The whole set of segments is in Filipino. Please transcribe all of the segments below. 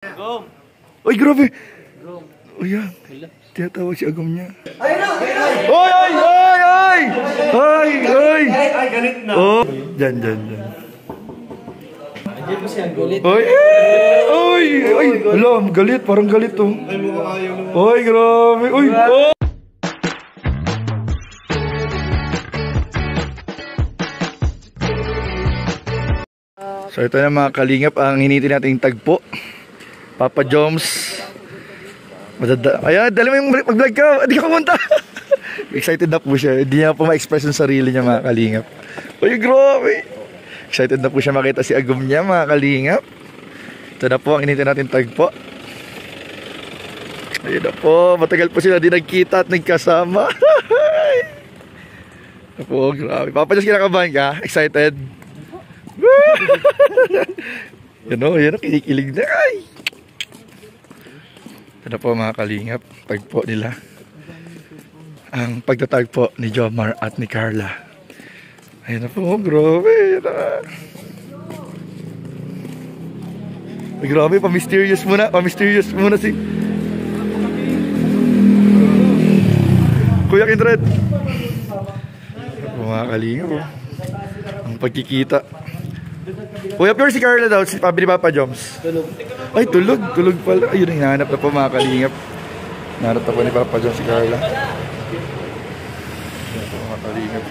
Agom! Uy, grabe! Agom! Uy, yan. Tinatawag si Agom niya. Ay, no! Uy, ay, ay, ay! Ay, ay! Ay, galit na! Oh, dyan. Uy! Uy! Uy! Alam, galit. Parang galit to. Ay, mukhang ayaw naman. Uy, grabe! Uy! Oh! So ito na mga kalingap ang hiniti nating tagpo. Papa Joms. Ayan, dali mo yung mag-vlog ka. Hindi ka pumunta. Excited na po siya. Hindi niya po ma-express yung sarili niya mga kalingap. Uy, grabe. Excited na po siya makita si Agom niya mga kalingap. Ito na po ang hiniti nating tagpo. Ayun na po. Matagal po sila din nagkita at nagkasama. Ito po, grabe. Papa Joms, kinakabahan ka? Excited? Yan o, kinikilig na. Ay! Ito na po mga kalingap, tagpo nila. Ang pagtatagpo ni Jomar at ni Carla. Ayun na po, grabe. Ay, grabe, pa-mysterious muna. Pa-mysterious muna si Kuya Kindred. Mga kalingap, ang pagkikita. Kuya Pure, si Carla daw, si Pabi ni Papa Joms. Tulog. Ay, tulog pala. Ayun, hinahanap na po mga kalingap. Hinahanap na po ni Papa Joms si Carla. Ayun po mga kalingap.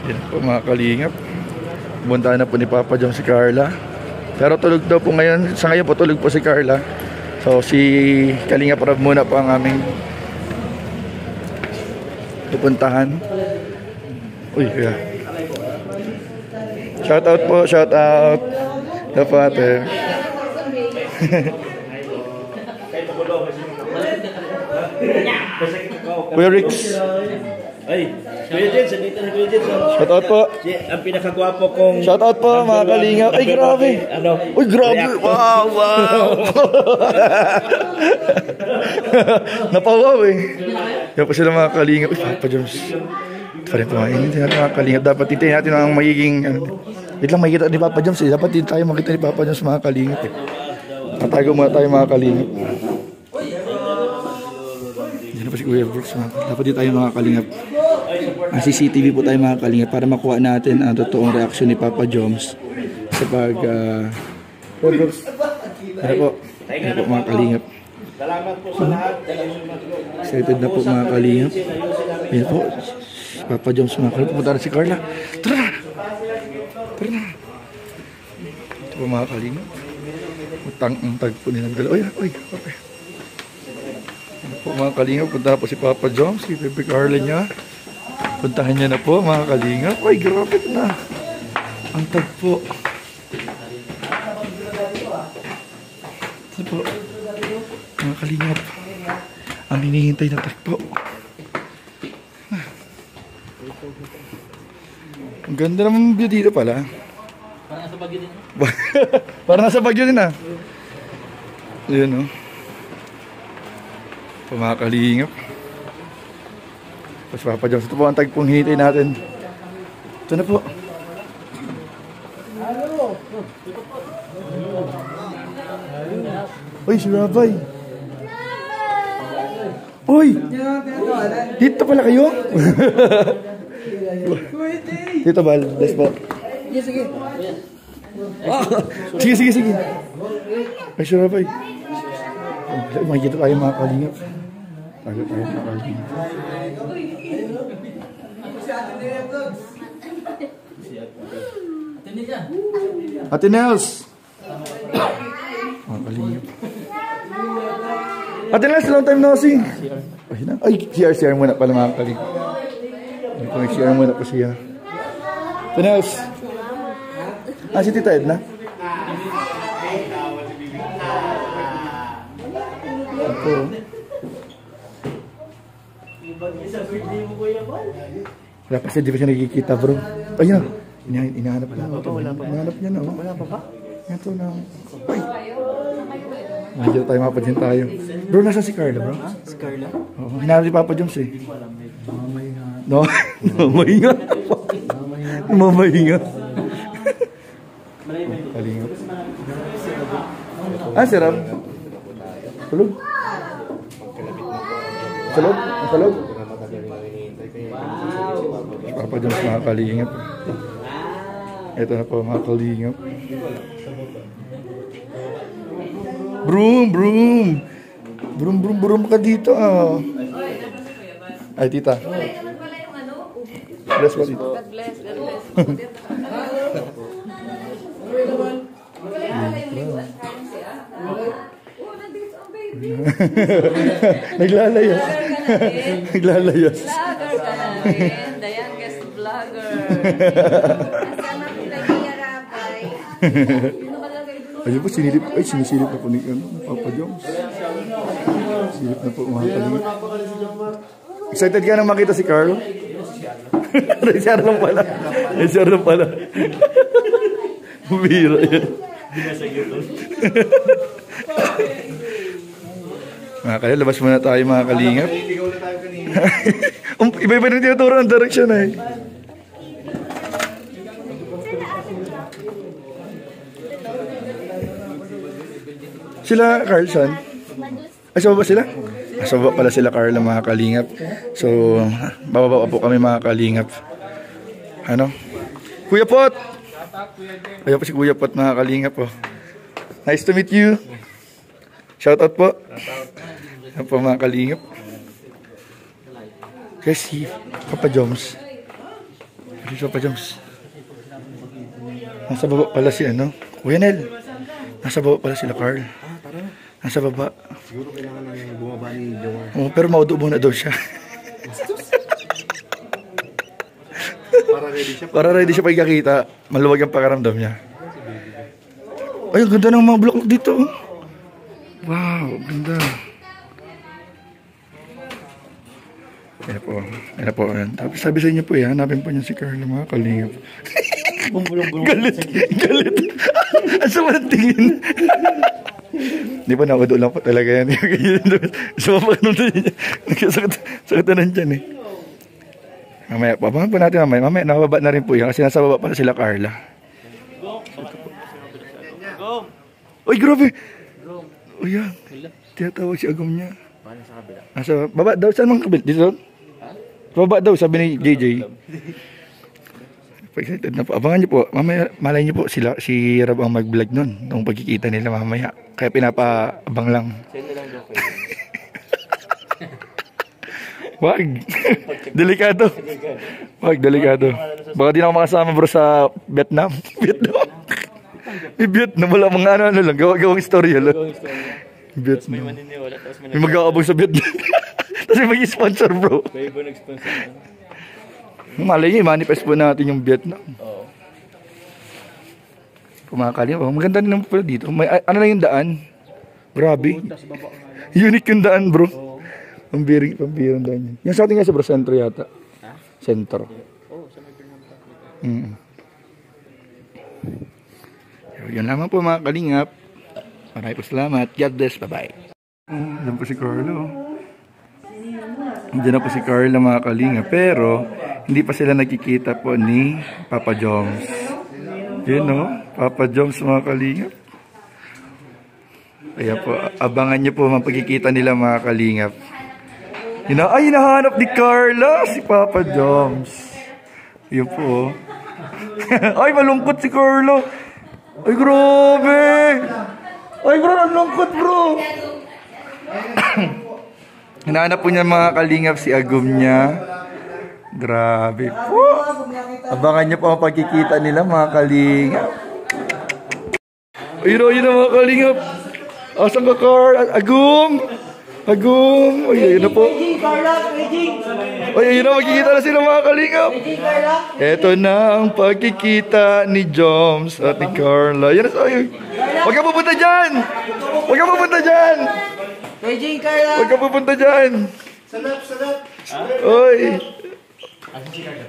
Ayun po mga kalingap. Pumuntahan na po ni Papa Joms si Carla. Pero tulog daw po ngayon. Sa ngayon po tulog po si Carla. So si Kalinga Prab muna po ang aming pupuntahan. Uy, yeah. Shout out po, shout out. Dapat eh. Kuya Rix. Ay, Kuya Jens, dito na Kuya Jens. Shout out po. Ang pinakagwapo kong... Shout out po mga Kalinga. Ay, grabe. Ano? Uy, grabe. Wow, wow. Napawaw eh. Yan po sila mga Kalinga. Uy, Papa Joms. Ito pa rin po mga Kalinga. Dapat hintayin natin ang magiging... Wait lang, makikita ni Papa Joms eh. Dapat din tayo makita ni Papa Joms mga Kalinga eh. Natago muna tayo mga Kalinga. Yan po si Kuya Brooks. Dapat din tayo mga Kalinga. Ang CCTV po tayo mga kalingap para makuha natin ang totoong reaksyon ni Papa Joms sa pag ano po mga kalingap. Salamat po sa lahat. Excited na po mga kalingap. Ayan po Papa Joms mga kalingap. Pumunta na si Carla. Tara na. Ito po mga kalingap. Ang tag po nilang dala. Uy okay. Ano po mga kalingap. Punta na po si Papa Joms, si Bebe Carla niya. Puntahan niya na po mga kalingap. Ay, grabe na. Ang tagpo. Ito po. Mga kalingap. Ang hinihintay na tagpo. Ang ganda naman view dito pala. Parang nasa Bagyo din. Parang nasa Bagyo din ah. Ayan o. Ito mga kalingap. Tapos Papa Joms, ito po ang tagpong hinitay natin. Ito na po. Uy, si Rabay. Uy! Dito pala kayo? Dito ba? Let's po. Sige. Ay, si Rabay. Makikita tayo mga kalingap. Tayo mga kalingap. Ate Nels. Mga kalingap. Ate Nels, long time no see. Ay, CR muna pala mga kalingap. CR muna po siya. Ate Nels. Si Tita Edna. Ako. Wala pa siya, di ba siya nagkikita bro? Ayun, inahanap na. Wala pa. Inahanap niya na. Wala pa ba? Ito na. Ay. Medyo tayo mapadyan tayo. Bro, nasa si Carla, bro? Si Carla? Oo, hinarap si Papa Joms eh. Mamahinga. No? Mamahinga. Mamahinga. Kalingap. Ah, sirap. Tulog. Sa loob? Sa loob? Papa Joms mga kalingap. Ito na po mga kalingap. Broom, broom. Broom, broom, broom ka dito ah. Ay, tita. Bless po, tita. God bless, God bless. Naglalayas. Naglalayas. Vlogger ka na rin. The youngest vlogger. Sana pinaghihirapay. Ayun po, sinilip. Ay, sinisilip na po ni Papa Joms. Silip na po mga kalingap. Excited ka na makita si Carl? Resar lang pala. Resar lang pala. Bira yan. Mga kalingap, labas muna tayo mga kalingap. Iba-iba na tinuturo ng direction eh. Sila, Carl, saan? Ay, sa baba sila? Sa baba pala sila, Carl, mga kalingap. So, bababa po kami mga kalingap. Ano? Kuya Pot! Kaya po si Kuya Pot, mga kalingap po. Nice to meet you. Shout out po. Ano po mga kalingap. Kasi si Papa Joms. Si Papa Joms. Nasa baba pala si ano? Kuya Nel. Nasa baba pala sila, Carl. Nasa baba. Siguro kailangan nang bumaba ni Jomar. Oh, pero maudubo na daw siya. Para ready siya pagkakita. Maluwag ang pakaramdam niya. Ay, ang ganda ng mga block dito. Wow, ganda. Ayan po. Ayan po. Ayan. Tapos sabi sa inyo po, hanapin po niya si Carla, mga kalingap. Galit. Galit. Ang sama ng tingin. Hindi pa naudo lang po talaga yan. Sama pa kanong niya. Sakit na nandyan eh. Mamaya po. Abangan po natin mamaya. Mamaya nakababa na rin po yan kasi nasa baba pa sila Carla. Uy, grabe. Uy, yan. Tinatawag si Agom niya. Nasa baba daw. Saan mang kabil? Dito? Baba daw, sabi ni JJ. Excited na po. Abangan niyo po. Mamaya, malay niyo po sila, si Rab ang mag-vlog nun. Nung pagkikita nila mamaya. Kaya pinapa-abang lang. Wag. Delikado. Wag, delikado. Baka di na ako makasama bro sa Vietnam. Vietnam. Vietnam. Wala mga ano lang. Gawang istorya lang. Vietnam. May mag-aabang sa Vietnam. Tapos may mag-sponsor bro. May iba nag-sponsor na. Malay nyo, manifest po natin yung Vietnam. Oo. Kumakali. Oh, maganda din naman pala dito. May, ano lang yung daan? Grabe. Unique yung daan bro. Pambirang daan yan. Yung sa ating nga sa bro, center yata. Center. Yun lamang po mga kalingap. Maraming po salamat. God bless. Bye-bye. Diyan po si Carlo. Diyan na po si Carlo mga kalingap. Pero hindi pa sila nakikita po ni Papa Joms. Yun no? Papa Joms mga kalingap. Kaya po, abangan nyo po mga pagkikita nila mga kalingap. Ay, hinahanap ni Carla si Papa Joms. Yun po. Ay, malungkot si Carlo. Ay, grabe. Ay, bro, ang lungkot bro. Hinahanap po niya mga kalingap si Agum niya. Grabe po. Abangan niyo po ang pagkikita nila mga kalingap. Ayun na mga kalingap. Asan ka Carl? Agum! Agum! Ay, ayun na po. Ay, ayun na. Magkikita na sila mga kalingap. Eto na ang pagkikita ni Joms at ni Carla. Yan na sa ayun. Huwag ka pupunta dyan! Huwag ka pupunta dyan! Huwag ka pupunta dyan! Salap! Oy!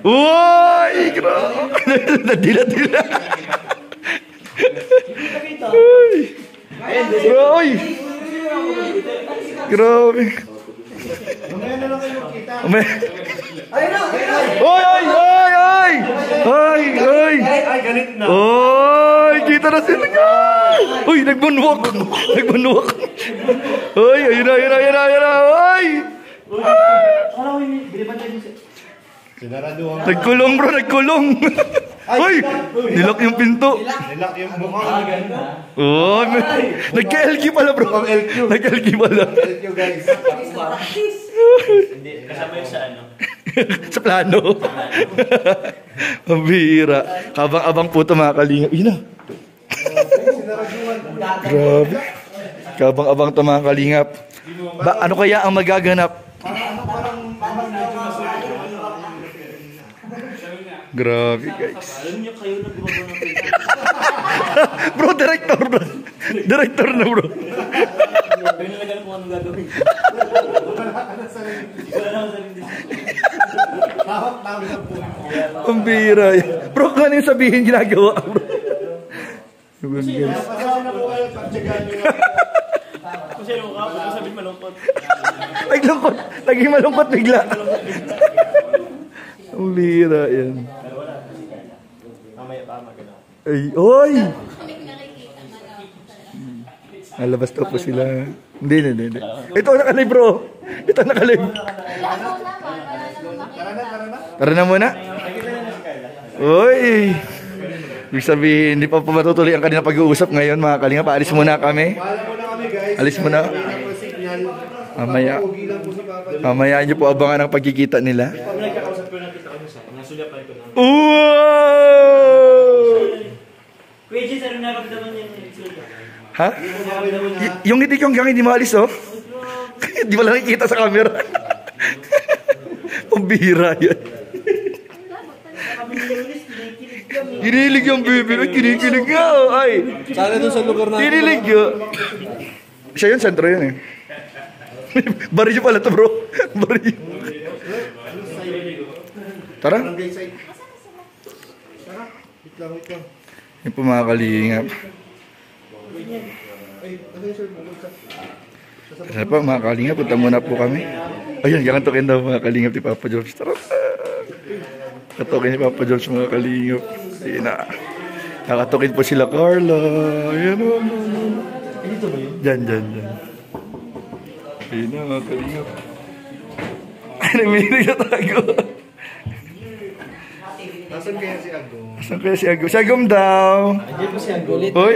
Uy! Grabe! Dila! Uy! Uy! Grabe. Oy, oy, oy, oy! Oy, oy! Ay, galit na. Oy, kita na sila. Uy, nagbunwak. Nagbunwak. Oy, ayun na, ayun na, ayun na, ayun na. Oy! Nagkulong bro, nagkulong. Uy, nilak yung pinto. Nilak yung mukha. Oh, nagka-LQ pala bro. Nagka-LQ pala. LQ guys. Hindi, kasama yung sa ano. Sa plano. Ang bihira. Kabang-abang po ito mga kalingap. Yun na. Grabe. Kabang-abang ito mga kalingap. Ano kaya ang magaganap? Grabe guys. Alam niyo kayo na gumagawa ng pinto. Bro, director na. Director na bro. Kayo na nagano kung anong gagawin. Ang bihira. Bro, kung ano yung sabihin ginagawa bro. Kasi ano ka, kung sabihin malungkot. Naglungkot. Naging malungkot bigla. Ang bihira yan. Mamaya pa magano. Ay, oy! Nalabas daw po sila. Hindi, hindi, hindi. Ito nakalive bro. Ito nakalive. Tara na muna. Uy! Ibig sabihin, hindi pa matutuloy ang kanina pag-uusap ngayon mga kalinga. Paalis muna kami. Alis muna. Mamaya. Mamaya nyo po abangan ang pagkikita nila. Nagkakausap ko na kita ko sa nasulat pa ito na. Wow! Kuya Jess, ano nakaramdaman niya yung sulat? Ha? Yung ngiti kong gang hindi maalis oh. Di ba lang nakikita sa camera? Ang bihira yan. Kinilig yung bibig. Kinikilig nga oh. Ay. Sana doon sa lugar na. Kinilig yun. Siya yun, sentro yun eh. Baryo pala to bro. Baryo. Tara. Yung po mga kalingap. Tara po mga kalingap, punta muna po kami. Ayun, kakantokin daw mga kalingap ni Papa George. Tara. Katokin ni Papa George mga kalingap. Ayun na. Nakatokin po sila Carla. Ayan o. Diyan, diyan, diyan. Ayun na mga kalingap. Ay, naminig na tago. Nasaan kaya si Agong? Saan kaya si Agum? Si Agum daw. Andiyan po si Agong. Oy!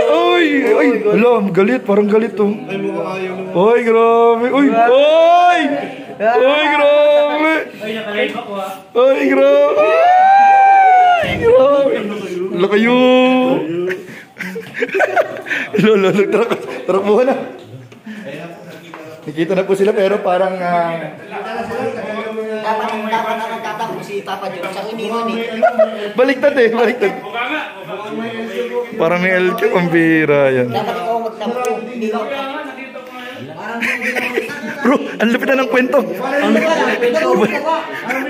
Oy! Oy! Alam, galit. Parang galit oh. Ay, mukhang ayaw naman. Oy, grabe. Oy! Oy! Oy, grabe. Ay, nakalive ako ha. Oy, grabe. Oy, grabe. Wala kayo. Lolo, tara po na. Nakita na po sila pero parang Dapat na nagtatampo si Papa George. Ang iniwan eh. baliktad eh, baliktad. Parang may LQ, ang bira yan. Dapat ikaw ang magtampo. Iniwan ka. Bro, ang lupit na ng kwento.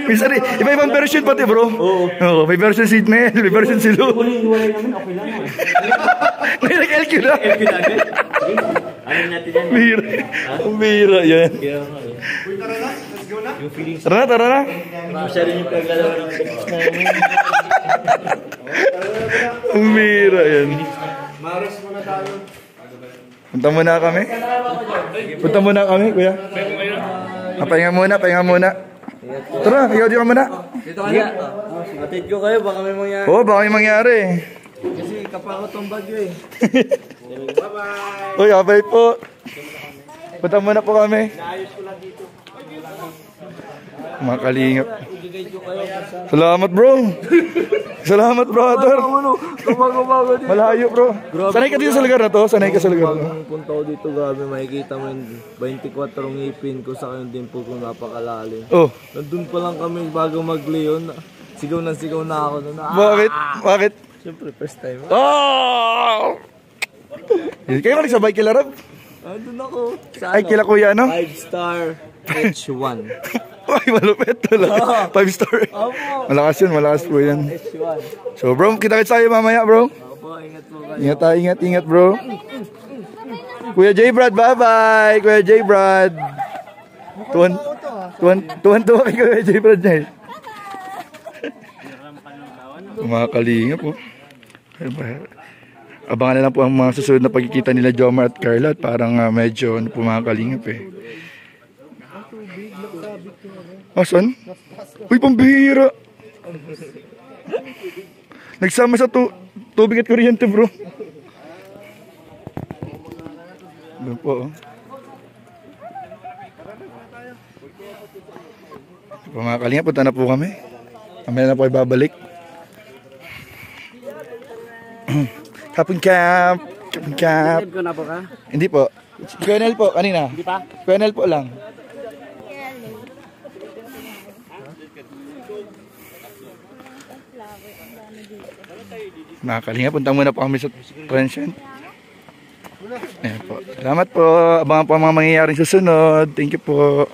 May sari, iba-ibang version pati bro. Oo. May version si Mel, may version si Lu. Hiwalay namin, okay lang. Ngayon nag-LQ na. LQ na agad? Ano natin yan? Bira. Ang bira yan. Kaya nga eh. Yung feelings. Tara na, tara na. Masyado yung paglalawa ng feelings namin. Ang bira yan. Maris muna tayo. Punta muna kami. Punta muna kami, kuya. Pahinga muna, pahinga muna. Tara, ikaw di ka muna. Dito kaya. Atid ko kayo, baka may mangyari. Oo, baka may mangyari. Kasi kapakot tong bagyo eh. Uy, abay po. Punta muna po kami. Mga kalingap. Salamat bro. Salamat brother. Malayo bro. Sanay ka dito sa lugar na to? Sanay ka sa lugar na to? Pag punta ko dito, grabe, makikita mo yung 24 ngipin ko sa yung dimple ko napakalalim. Oh, Nandun pa lang kami bago mag-leon. Sigaw na ako. bakit? Bakit? Siyempre, first time. Oh! Kayo nagsabay kila Rob? Nandun ako. Sa Ay, kila kuya ano? 5-star H1. Ay, malupit. 5 star. Opo. Malakas yun, malakas po yan. H1. So bro, kita-kits tayo mamaya bro. Opo, ingat po kayo. Ingat tayo, ingat bro. Kuya J. Brad, bye-bye! Kuya J. Brad. Tuwan-tuwa kay Kuya J. Brad niya eh. Mga kalingap po. Abangan na lang po ang mga susunod na pagkikita nila Jomar at Carla at parang medyo ano po mga kalingap eh. Asan? Uy, pambihira! Nagsama sa tubig at kuryente bro. Doon po oh. Mga kalingap, punta na po kami. Kami na po ay babalik. Kapun Camp! Kapun Camp! Live ko na po ka? Hindi po. Colonel po, kanina. Hindi pa? Colonel po lang. Mga kalingap, punta muna po kami sa transient. Ayan po. Salamat po. Abangan po ang mga mangyayaring susunod. Thank you po.